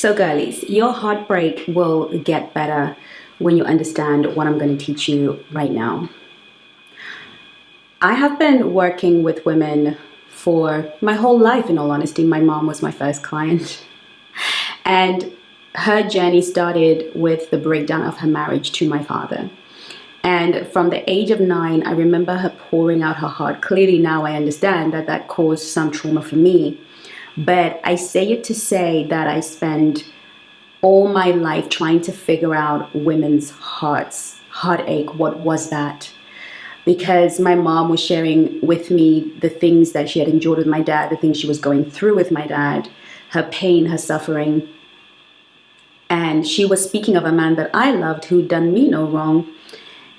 So girlies, your heartbreak will get better when you understand what I'm going to teach you right now. I have been working with women for my whole life, in all honesty. My mom was my first client. And her journey started with the breakdown of her marriage to my father. And from the age of 9, I remember her pouring out her heart. Clearly now I understand that that caused some trauma for me. But I say it to say that I spent all my life trying to figure out women's hearts, heartache. What was that? Because my mom was sharing with me the things that she had endured with my dad, the things she was going through with my dad, her pain, her suffering. And she was speaking of a man that I loved who'd done me no wrong.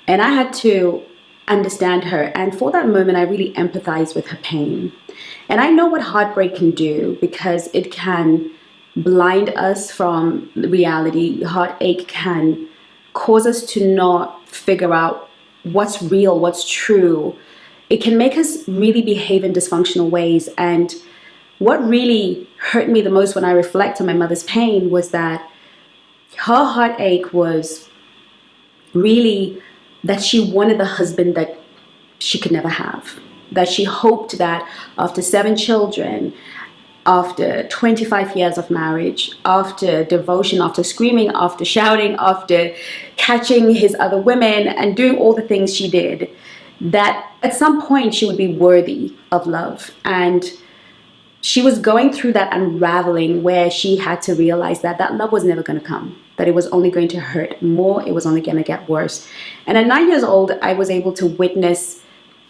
And I had to understand her. And for that moment, I really empathized with her pain. And I know what heartbreak can do, because it can blind us from reality. Heartache can cause us to not figure out what's real, what's true. It can make us really behave in dysfunctional ways. And what really hurt me the most when I reflect on my mother's pain was that her heartache was really that she wanted the husband that she could never have. That she hoped that after 7 children, after 25 years of marriage, after devotion, after screaming, after shouting, after catching his other women and doing all the things she did, that at some point she would be worthy of love. And she was going through that unraveling where she had to realize that that love was never going to come, that it was only going to hurt more, it was only going to get worse. And at 9 years old, I was able to witness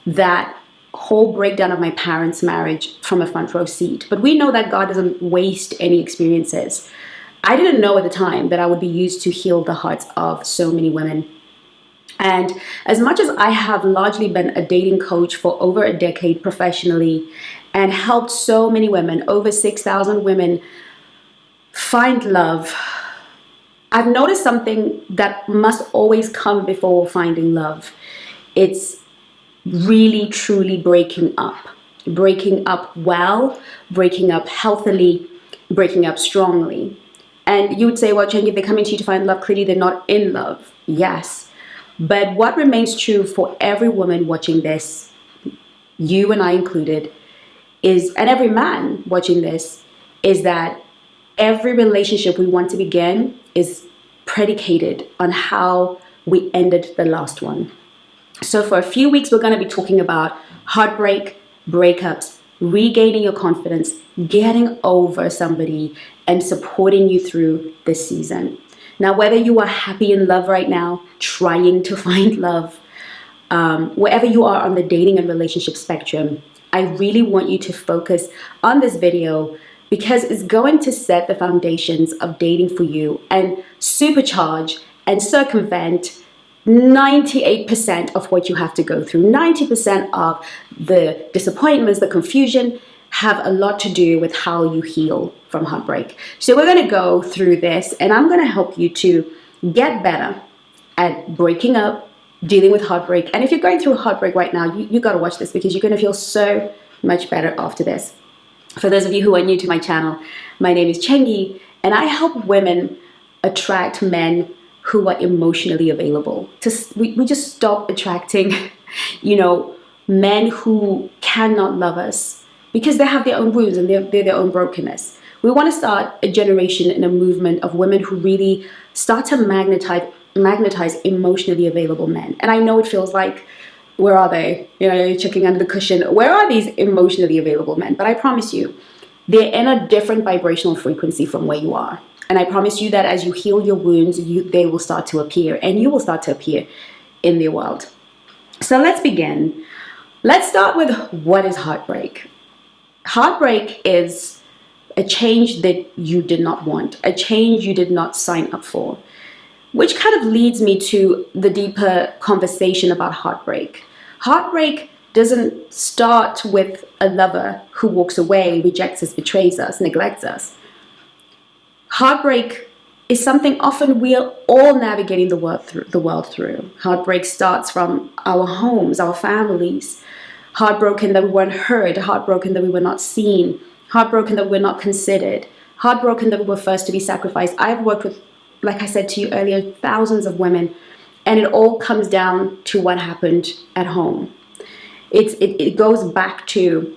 that whole breakdown of my parents' marriage from a front row seat. But we know that God doesn't waste any experiences. I didn't know at the time that I would be used to heal the hearts of so many women. And as much as I have largely been a dating coach for over a decade professionally and helped so many women, over 6,000 women, find love, I've noticed something that must always come before finding love. It's really, truly breaking up well, breaking up healthily, breaking up strongly. And you would say, well, Chengi, if they're coming to you to find love, clearly they're not in love. Yes. But what remains true for every woman watching this, you and I included, is, and every man watching this, is that every relationship we want to begin is predicated on how we ended the last one. So for a few weeks, we're going to be talking about heartbreak, breakups, regaining your confidence, getting over somebody, and supporting you through this season. Now, whether you are happy in love right now, trying to find love, wherever you are on the dating and relationship spectrum, I really want you to focus on this video, because it's going to set the foundations of dating for you and supercharge and circumvent 98% of what you have to go through. 90% of the disappointments, the confusion, have a lot to do with how you heal from heartbreak. So we're going to go through this, and I'm going to help you to get better at breaking up, dealing with heartbreak. And if you're going through heartbreak right now, you got to watch this, because you're going to feel so much better after this. For those of you who are new to my channel, my name is Chengi, and I help women attract men who are emotionally available. We just stop attracting, men who cannot love us because they have their own wounds and they're their own brokenness. We want to start a generation and a movement of women who really start to magnetize emotionally available men. And I know it feels like, where are they? You're checking under the cushion. Where are these emotionally available men? But I promise you, they're in a different vibrational frequency from where you are. And I promise you that as you heal your wounds, they will start to appear, and you will start to appear in the world. So let's begin. Let's start with, what is heartbreak? Heartbreak is a change that you did not want, a change you did not sign up for, which kind of leads me to the deeper conversation about heartbreak. Heartbreak doesn't start with a lover who walks away, rejects us, betrays us, neglects us. Heartbreak is something often we're all navigating the world through. Heartbreak starts from our homes, our families. Heartbroken that we weren't heard, heartbroken that we were not seen, heartbroken that we're not considered, heartbroken that we were first to be sacrificed. I've worked with, like I said to you earlier, thousands of women, and it all comes down to what happened at home. It goes back to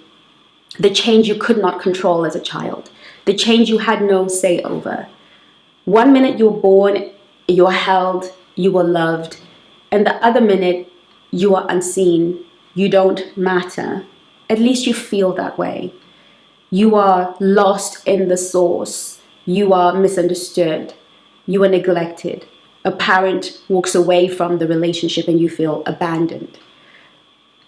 the change you could not control as a child, the change you had no say over. One minute you were born, you were held, you were loved, and the other minute you are unseen, you don't matter. At least you feel that way. You are lost in the source. You are misunderstood. You are neglected. A parent walks away from the relationship and you feel abandoned.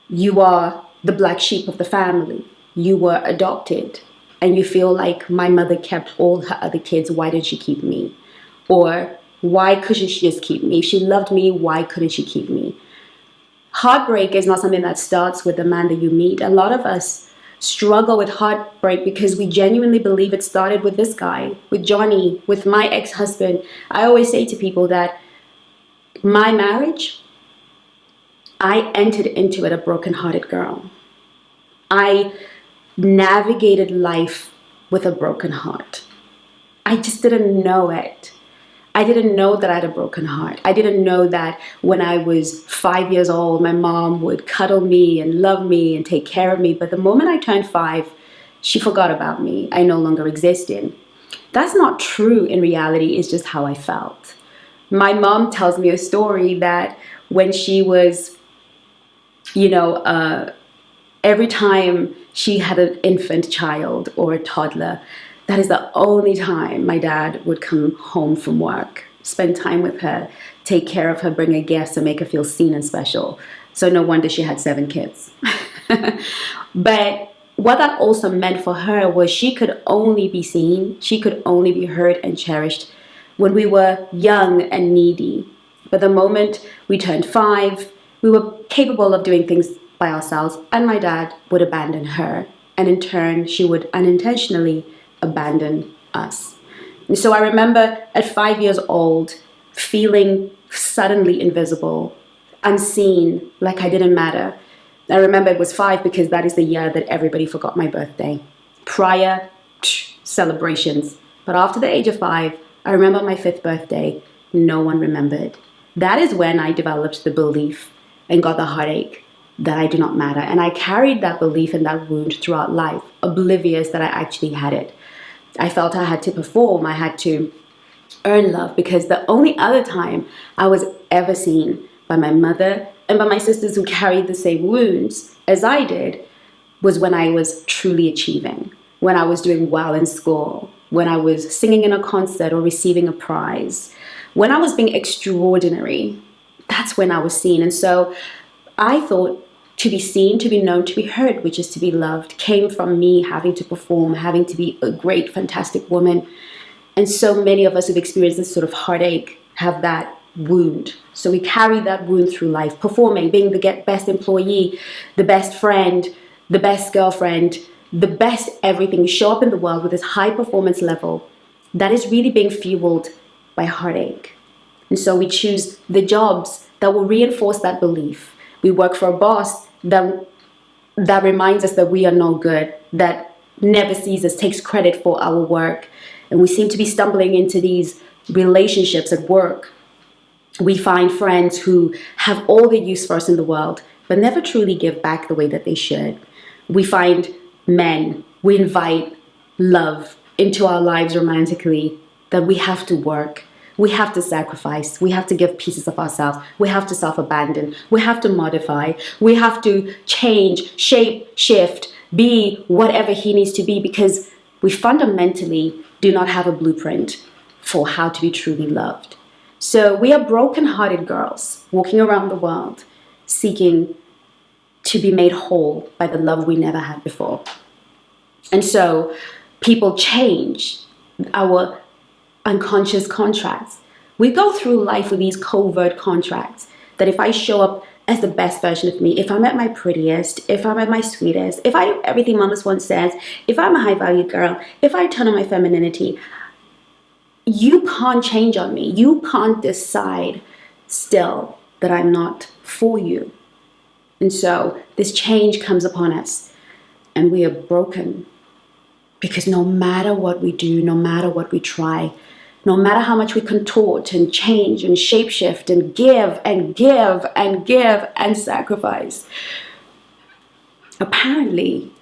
You are the black sheep of the family. You were adopted and you feel like my mother kept all her other kids. Why didn't she keep me? Or why couldn't she just keep me? If she loved me, why couldn't she keep me? Heartbreak is not something that starts with the man that you meet. A lot of us struggle with heartbreak because we genuinely believe it started with this guy, with Johnny, with my ex-husband. I always say to people that my marriage, I entered into it a broken-hearted girl. I navigated life with a broken heart. I just didn't know it. I didn't know that I had a broken heart. I didn't know that when I was 5 years old, my mom would cuddle me and love me and take care of me. But the moment I turned 5, she forgot about me. I no longer existed. That's not true in reality. It's just how I felt. My mom tells me a story that when she was, every time she had an infant child or a toddler, that is the only time my dad would come home from work, spend time with her, take care of her, bring her gifts, and make her feel seen and special. So no wonder she had 7 kids. But what that also meant for her was she could only be seen, she could only be heard and cherished when we were young and needy. But the moment we turned 5, we were capable of doing things by ourselves, and my dad would abandon her. And in turn, she would unintentionally abandon us. And so I remember at 5 years old, feeling suddenly invisible, unseen, like I didn't matter. I remember it was 5 because that is the year that everybody forgot my birthday. Prior, celebrations. But after the age of 5, I remember my 5th birthday, no one remembered. That is when I developed the belief and got the heartache that I do not matter. And I carried that belief and that wound throughout life, oblivious that I actually had it. I felt I had to perform, I had to earn love, because the only other time I was ever seen by my mother and by my sisters who carried the same wounds as I did was when I was truly achieving, when I was doing well in school, when I was singing in a concert or receiving a prize, when I was being extraordinary. That's when I was seen. And so I thought to be seen, to be known, to be heard, which is to be loved, came from me having to perform, having to be a great, fantastic woman. And so many of us who've experienced this sort of heartache have that wound. So we carry that wound through life, performing, being the best employee, the best friend, the best girlfriend, the best everything. We show up in the world with this high performance level that is really being fueled by heartache. And so we choose the jobs that will reinforce that belief. We work for a boss that reminds us that we are no good, that never sees us, takes credit for our work. And we seem to be stumbling into these relationships at work. We find friends who have all the use for us in the world, but never truly give back the way that they should. We find men, we invite love into our lives romantically, that we have to work. We have to sacrifice. We have to give pieces of ourselves. We have to self-abandon. We have to modify. We have to change, shape, shift, be whatever he needs to be, because we fundamentally do not have a blueprint for how to be truly loved. So we are broken-hearted girls walking around the world seeking to be made whole by the love we never had before. And so people change our unconscious contracts. We go through life with these covert contracts that if I show up as the best version of me, if I'm at my prettiest, if I'm at my sweetest, if I do everything Mama's one says, if I'm a high value girl, if I turn on my femininity, you can't change on me. You can't decide still that I'm not for you. And so this change comes upon us and we are broken. Because no matter what we do, no matter what we try, no matter how much we contort and change and shapeshift and give and give and give and sacrifice, apparently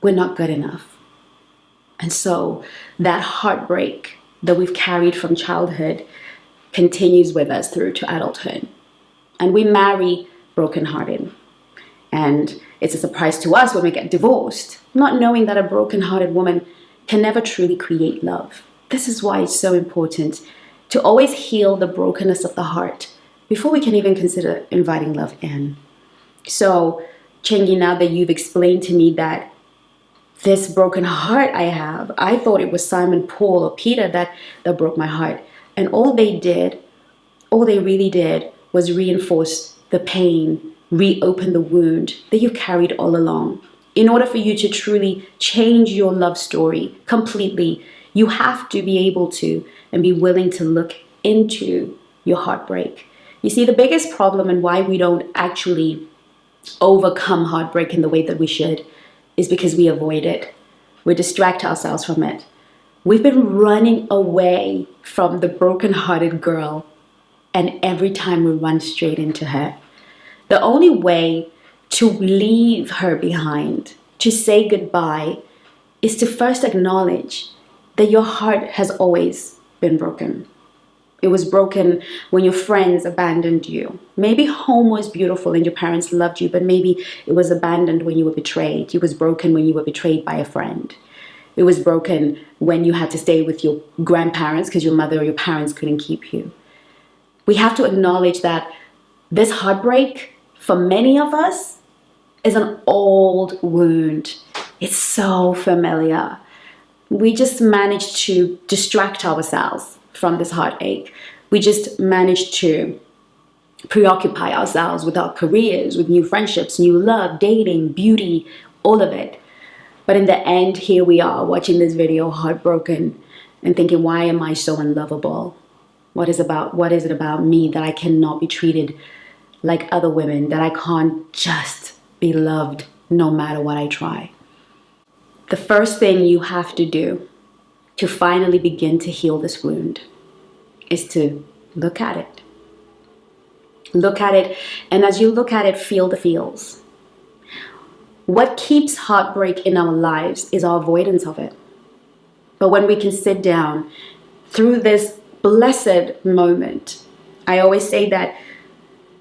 we're not good enough. And so that heartbreak that we've carried from childhood continues with us through to adulthood. And we marry brokenhearted. And it's a surprise to us when we get divorced, not knowing that a brokenhearted woman can never truly create love. This is why it's so important to always heal the brokenness of the heart before we can even consider inviting love in. So, Chengi, now that you've explained to me that this broken heart I have, I thought it was Simon, Paul, or Peter that broke my heart. And all they really did was reinforce the pain, reopen the wound that you carried all along. In order for you to truly change your love story completely, you have to be able to and be willing to look into your heartbreak. You see, the biggest problem and why we don't actually overcome heartbreak in the way that we should is because we avoid it. We distract ourselves from it. We've been running away from the broken-hearted girl, and every time we run straight into her. The only way to leave her behind, to say goodbye, is to first acknowledge that your heart has always been broken. It was broken when your friends abandoned you. Maybe home was beautiful and your parents loved you, but maybe it was abandoned when you were betrayed. It was broken when you were betrayed by a friend. It was broken when you had to stay with your grandparents because your mother or your parents couldn't keep you. We have to acknowledge that this heartbreak, for many of us, is an old wound. It's so familiar. We just managed to distract ourselves from this heartache. We just managed to preoccupy ourselves with our careers, with new friendships, new love, dating, beauty, all of it. But in the end, here we are watching this video heartbroken and thinking, why am I so unlovable? What is it about me that I cannot be treated like other women, that I can't just be loved no matter what I try? The first thing you have to do to finally begin to heal this wound is to look at it. Look at it, and as you look at it, feel the feels. What keeps heartbreak in our lives is our avoidance of it. But when we can sit down through this blessed moment, I always say that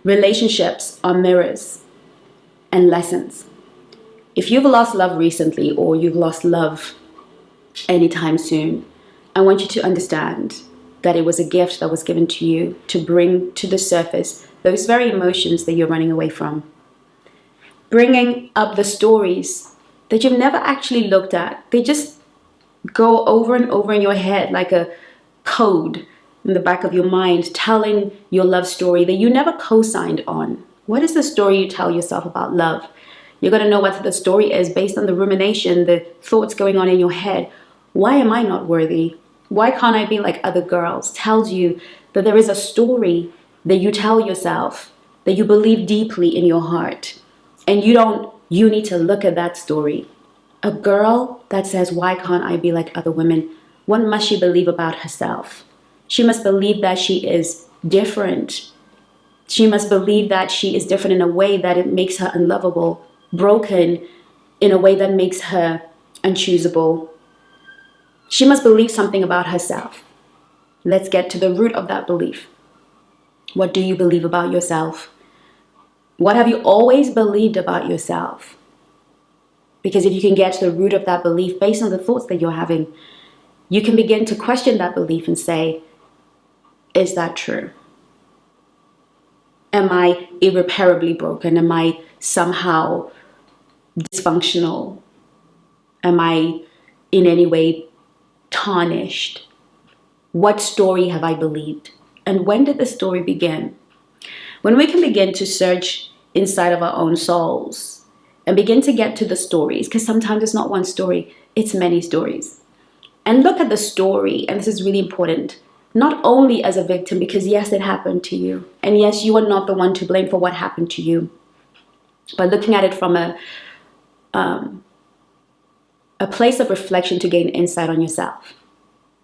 relationships are mirrors and lessons. If you've lost love recently or you've lost love anytime soon, I want you to understand that it was a gift that was given to you to bring to the surface those very emotions that you're running away from. Bringing up the stories that you've never actually looked at. They just go over and over in your head like a code in the back of your mind, telling your love story that you never co-signed on. What is the story you tell yourself about love? You're going to know what the story is based on the rumination, the thoughts going on in your head. Why am I not worthy? Why can't I be like other girls? Tells you that there is a story that you tell yourself, that you believe deeply in your heart. And you need to look at that story. A girl that says, why can't I be like other women? What must she believe about herself? She must believe that she is different. She must believe that she is different in a way that it makes her unlovable, broken in a way that makes her unchoosable. She must believe something about herself. Let's get to the root of that belief. What do you believe about yourself? What have you always believed about yourself? Because if you can get to the root of that belief based on the thoughts that you're having, you can begin to question that belief and say, is that true? Am I irreparably broken? Am I somehow dysfunctional? Am I in any way tarnished? What story have I believed? And when did the story begin? When we can begin to search inside of our own souls and begin to get to the stories, because sometimes it's not one story, it's many stories. And look at the story, and this is really important, not only as a victim, because yes, it happened to you. And yes, you are not the one to blame for what happened to you. But looking at it from a a place of reflection to gain insight on yourself.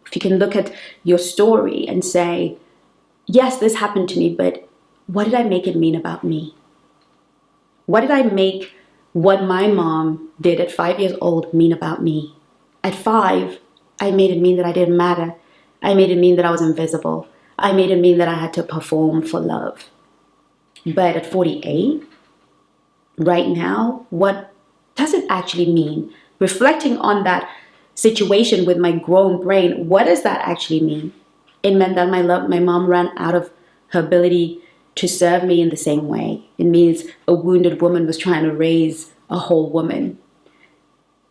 If you can look at your story and say, yes, this happened to me, but what did I make it mean about me? What did I make what my mom did at 5 years old mean about me? At 5, I made it mean that I didn't matter. I made it mean that I was invisible. I made it mean that I had to perform for love. But at 48, right now, what does it actually mean? Reflecting on that situation with my grown brain, what does that actually mean? It meant that my mom ran out of her ability to serve me in the same way. It means a wounded woman was trying to raise a whole woman.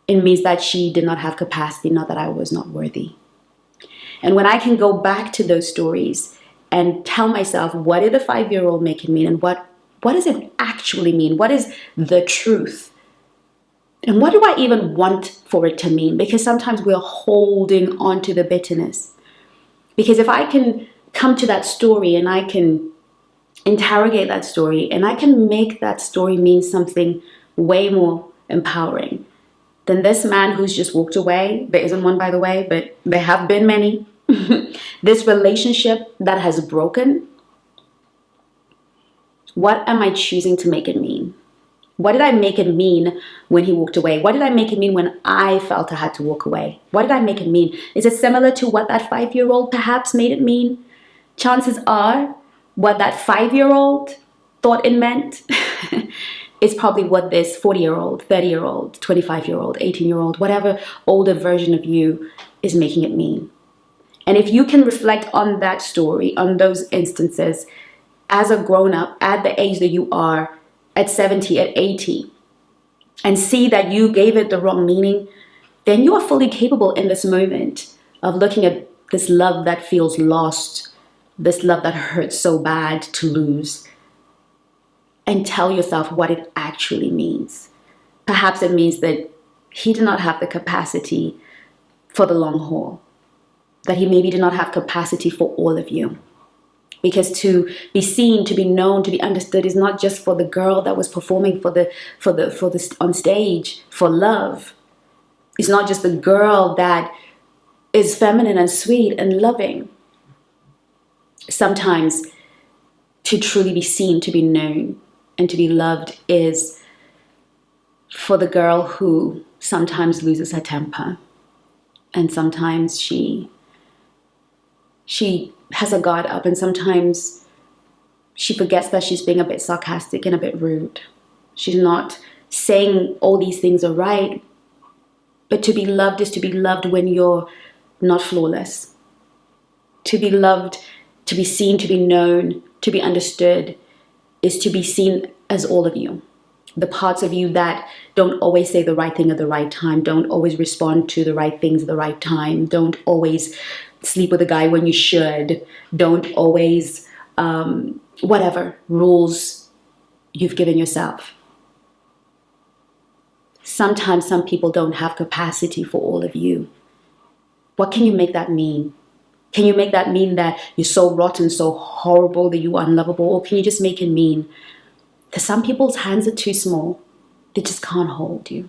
It means that she did not have capacity, not that I was not worthy. And when I can go back to those stories and tell myself, what did a 5-year-old make it mean? And what does it actually mean? What is the truth? And what do I even want for it to mean? Because sometimes we're holding on to the bitterness. Because if I can come to that story and I can interrogate that story and I can make that story mean something way more empowering than this man who's just walked away. There isn't one, by the way, but there have been many. This relationship that has broken. What am I choosing to make it mean? What did I make it mean when he walked away? What did I make it mean when I felt I had to walk away? What did I make it mean? Is it similar to what that 5-year-old perhaps made it mean? Chances are what that 5-year-old thought it meant is probably what this 40-year-old, 30-year-old, 25-year-old, 18-year-old, whatever older version of you is making it mean. And if you can reflect on that story, on those instances, as a grown-up, at the age that you are, at 70, at 80, and see that you gave it the wrong meaning, then you are fully capable in this moment of looking at this love that feels lost, this love that hurts so bad to lose, and tell yourself what it actually means. Perhaps it means that he did not have the capacity for the long haul, that he maybe did not have capacity for all of you. Because to be seen, to be known, to be understood is not just for the girl that was performing for the on stage for love. It's not just the girl that is feminine and sweet and loving. Sometimes to truly be seen, to be known, and to be loved is for the girl who sometimes loses her temper, and sometimes she has a guard up, and sometimes she forgets that she's being a bit sarcastic and a bit rude. She's not saying all these things are right, but to be loved is to be loved when you're not flawless. To be loved, to be seen, to be known, to be understood is to be seen as all of you. The parts of you that don't always say the right thing at the right time, don't always respond to the right things at the right time, don't always sleep with a guy when you should, don't always, whatever rules you've given yourself. Sometimes some people don't have capacity for all of you. What can you make that mean? Can you make that mean that you're so rotten, so horrible, that you are unlovable? Or can you just make it mean that some people's hands are too small, they just can't hold you?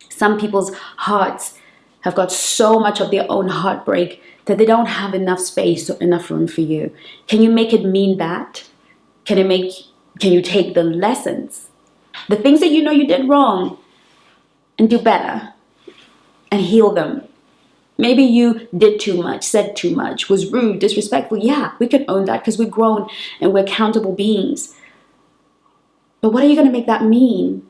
Some people's hearts have got so much of their own heartbreak that they don't have enough space or enough room for you. Can you make it mean that? Can you take the lessons, the things that you know you did wrong, and do better and heal them? Maybe you did too much, said too much, was rude, disrespectful. Yeah, we can own that because we're grown and we're accountable beings. But what are you going to make that mean?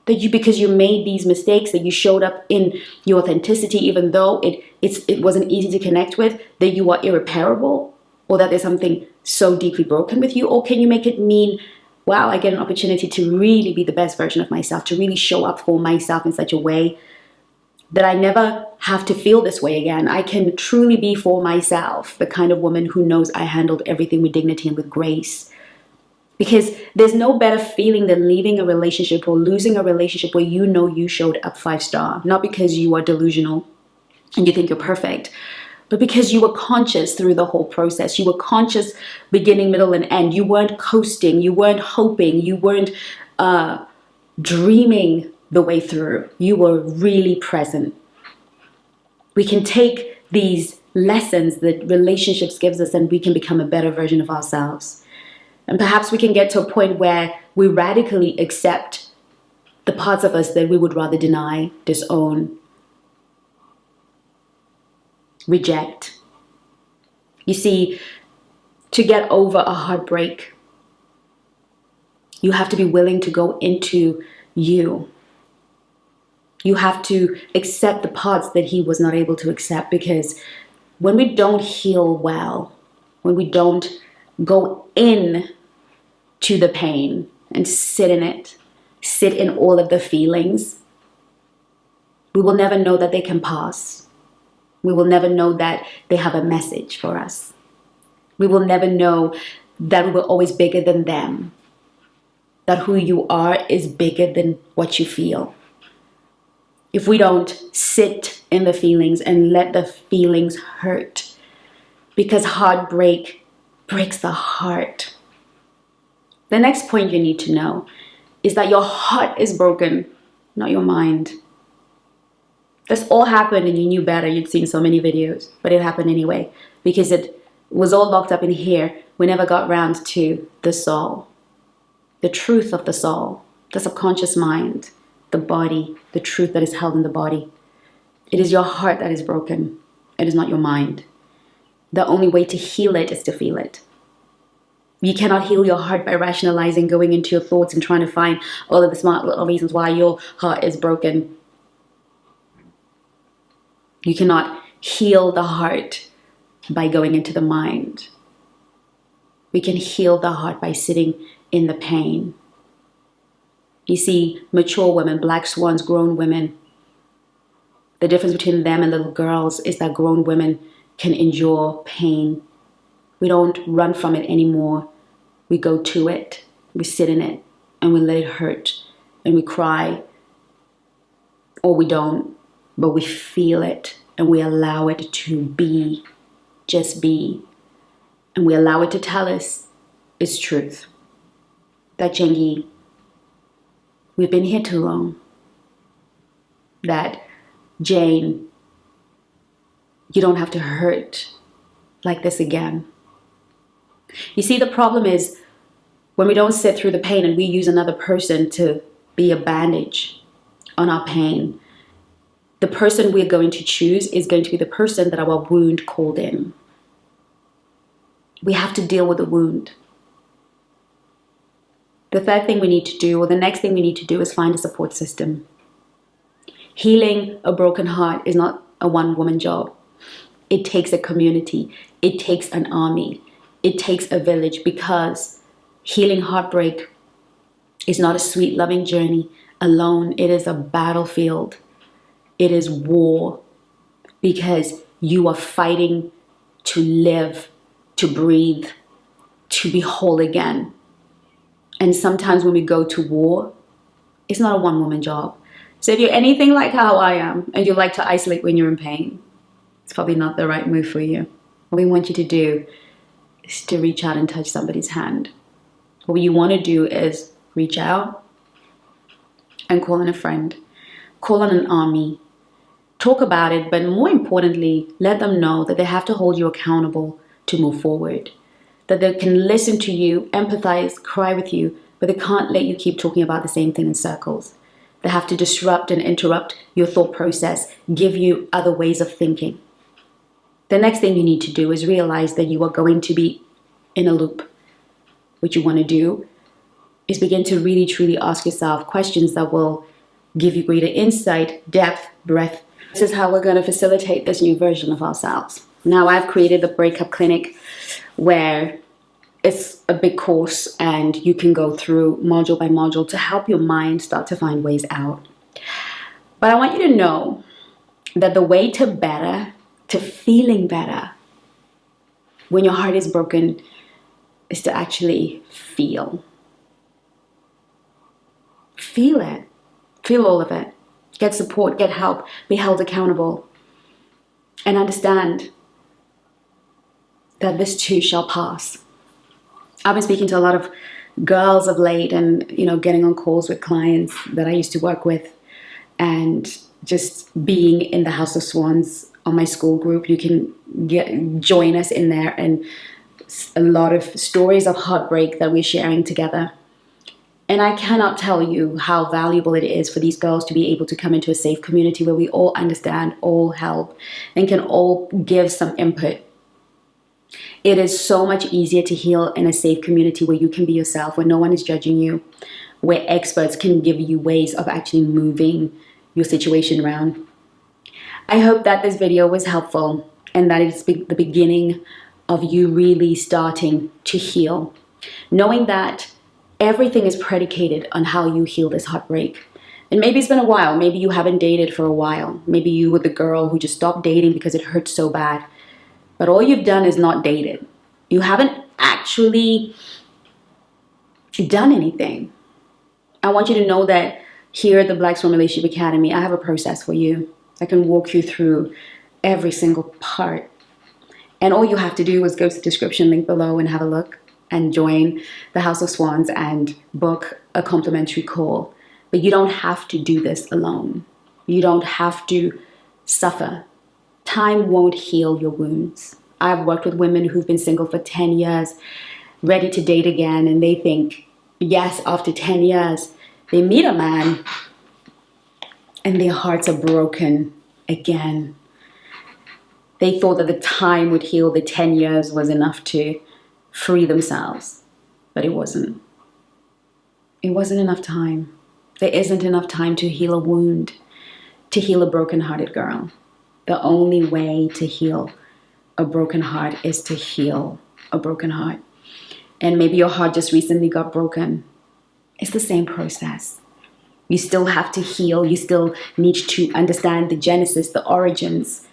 That because you made these mistakes, that you showed up in your authenticity, even though it wasn't easy to connect with, that you are irreparable, or that there's something so deeply broken with you? Or can you make it mean, wow, I get an opportunity to really be the best version of myself, to really show up for myself in such a way that I never have to feel this way again. I can truly be for myself, the kind of woman who knows I handled everything with dignity and with grace. Because there's no better feeling than leaving a relationship or losing a relationship where you know you showed up 5-star. Not because you are delusional and you think you're perfect, but because you were conscious through the whole process. You were conscious beginning, middle, and end. You weren't coasting. You weren't hoping. You weren't dreaming the way through. You were really present. We can take these lessons that relationships gives us and we can become a better version of ourselves. And perhaps we can get to a point where we radically accept the parts of us that we would rather deny, disown, reject. You see, to get over a heartbreak, you have to be willing to go into you. You have to accept the parts that he was not able to accept, because when we don't heal well, when we don't go in to the pain and sit in it, sit in all of the feelings, we will never know that they can pass. We will never know that they have a message for us. We will never know that we were always bigger than them, that who you are is bigger than what you feel. If we don't sit in the feelings and let the feelings hurt, because heartbreak breaks the heart. The next point you need to know is that your heart is broken, not your mind. This all happened and you knew better. You'd seen so many videos, but it happened anyway, because it was all locked up in here. We never got round to the soul, the truth of the soul, the subconscious mind, the body, the truth that is held in the body. It is your heart that is broken. It is not your mind. The only way to heal it is to feel it. You cannot heal your heart by rationalizing, going into your thoughts and trying to find all of the smart little reasons why your heart is broken. You cannot heal the heart by going into the mind. We can heal the heart by sitting in the pain. You see, mature women, black swans, grown women, the difference between them and little girls is that grown women can endure pain. We don't run from it anymore. We go to it, we sit in it, and we let it hurt, and we cry, or we don't, but we feel it, and we allow it to be, just be, and we allow it to tell us its truth. That Chengi, we've been here too long. That Jane, you don't have to hurt like this again. You see, the problem is when we don't sit through the pain and we use another person to be a bandage on our pain, the person we're going to choose is going to be the person that our wound called in. We have to deal with the wound. The third thing we need to do, or the next thing we need to do, is find a support system. Healing a broken heart is not a one-woman job. It takes a community. It takes an army. It takes a village, because healing heartbreak is not a sweet, loving journey alone. It is a battlefield. It is war, because you are fighting to live, to breathe, to be whole again. And sometimes when we go to war, it's not a one-woman job. So if you're anything like how I am, and you like to isolate when you're in pain, it's probably not the right move for you. What we want you to do is to reach out and touch somebody's hand. What you want to do is reach out and call in a friend, call on an army, talk about it, but more importantly, let them know that they have to hold you accountable to move forward, that they can listen to you, empathize, cry with you, but they can't let you keep talking about the same thing in circles. They have to disrupt and interrupt your thought process, give you other ways of thinking. The next thing you need to do is realize that you are going to be in a loop. What you want to do is begin to really, truly ask yourself questions that will give you greater insight, depth, breadth. This is how we're going to facilitate this new version of ourselves. Now, I've created the Breakup Clinic, where it's a big course and you can go through module by module to help your mind start to find ways out. But I want you to know that the way to better, to feeling better when your heart is broken, is to actually feel. Feel it. Feel all of it. Get support, get help, be held accountable, and understand that this too shall pass. I've been speaking to a lot of girls of late and, getting on calls with clients that I used to work with. and just being in the House of Swans on my school group. You can join us in there, and a lot of stories of heartbreak that we're sharing together. And I cannot tell you how valuable it is for these girls to be able to come into a safe community where we all understand, all help, and can all give some input. It is so much easier to heal in a safe community where you can be yourself, where no one is judging you, where experts can give you ways of actually moving your situation around. I hope that this video was helpful and that it's the beginning of you really starting to heal, knowing that everything is predicated on how you heal this heartbreak. And maybe it's been a while. Maybe you haven't dated for a while. Maybe you were the girl who just stopped dating because it hurt so bad. But all you've done is not dated. You haven't actually done anything. I want you to know that here at the Black Swan Relationship Academy, I have a process for you. I can walk you through every single part. And all you have to do is go to the description link below and have a look and join the House of Swans and book a complimentary call. But you don't have to do this alone. You don't have to suffer. Time won't heal your wounds. I've worked with women who've been single for 10 years, ready to date again, and they think, yes, after 10 years, they meet a man and their hearts are broken again. They thought that the time would heal, the 10 years was enough to free themselves, but it wasn't. It wasn't enough time. There isn't enough time to heal a wound, to heal a broken-hearted girl. The only way to heal a broken heart is to heal a broken heart. And maybe your heart just recently got broken. It's the same process. You still have to heal. You still need to understand the genesis, the origins.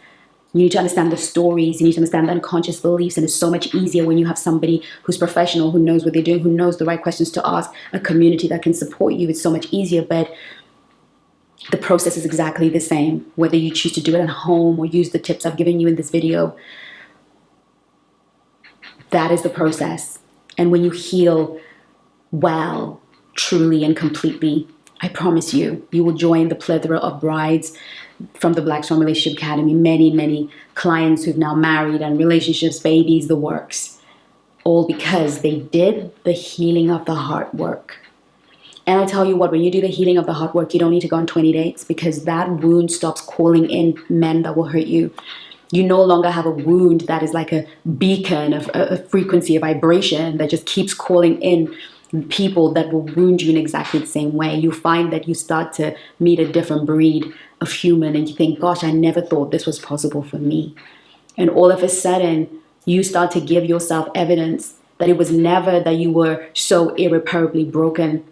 You need to understand the stories. You need to understand the unconscious beliefs. And it's so much easier when you have somebody who's professional, who knows what they're doing, who knows the right questions to ask, a community that can support you. It's so much easier. But the process is exactly the same, whether you choose to do it at home or use the tips I've given you in this video. That is the process. And when you heal well, truly and completely, I promise you, you will join the plethora of brides from the Black Swan Relationship Academy. Many, many clients who've now married and relationships, babies, the works. All because they did the healing of the heart work. And I tell you what, when you do the healing of the heart work, you don't need to go on 20 dates because that wound stops calling in men that will hurt you. You no longer have a wound that is like a beacon of a frequency, a vibration that just keeps calling in people that will wound you in exactly the same way. You find that you start to meet a different breed of human and you think, gosh, I never thought this was possible for me. And all of a sudden, you start to give yourself evidence that it was never that you were so irreparably broken,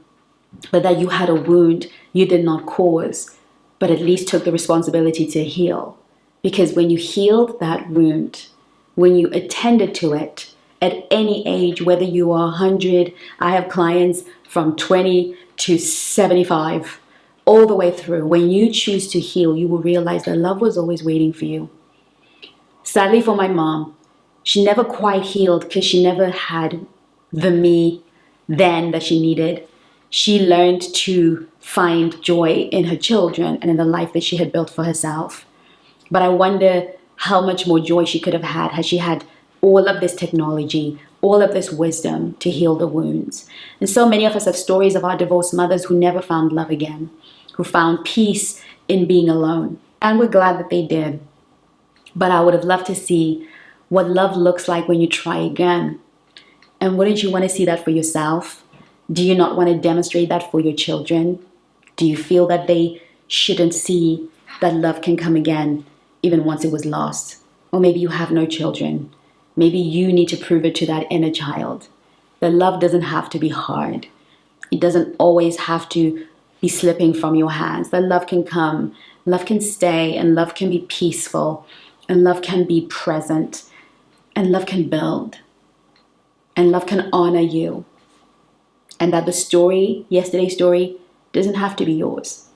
but that you had a wound you did not cause, but at least took the responsibility to heal. Because when you healed that wound, when you attended to it at any age, whether you are 100, I have clients from 20 to 75, all the way through. When you choose to heal, you will realize that love was always waiting for you. Sadly for my mom, she never quite healed because she never had the me then that she needed. She learned to find joy in her children and in the life that she had built for herself. But I wonder how much more joy she could have had she had all of this technology, all of this wisdom to heal the wounds. And so many of us have stories of our divorced mothers who never found love again, who found peace in being alone. And we're glad that they did. But I would have loved to see what love looks like when you try again. And wouldn't you want to see that for yourself? Do you not want to demonstrate that for your children? Do you feel that they shouldn't see that love can come again, even once it was lost? Or maybe you have no children. Maybe you need to prove it to that inner child. That love doesn't have to be hard. It doesn't always have to be slipping from your hands. That love can come, love can stay, and love can be peaceful, and love can be present, and love can build, and love can honor you. And that the story, yesterday's story, doesn't have to be yours.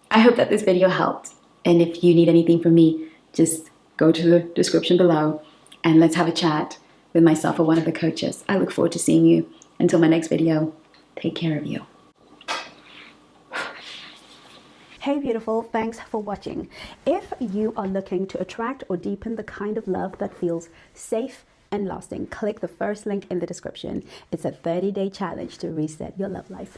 I hope that this video helped. And if you need anything from me, just go to the description below and let's have a chat with myself or one of the coaches. I look forward to seeing you. Until my next video, take care of you. Hey beautiful, thanks for watching. If you are looking to attract or deepen the kind of love that feels safe and lasting, click the first link in the description. It's a 30-day challenge to reset your love life.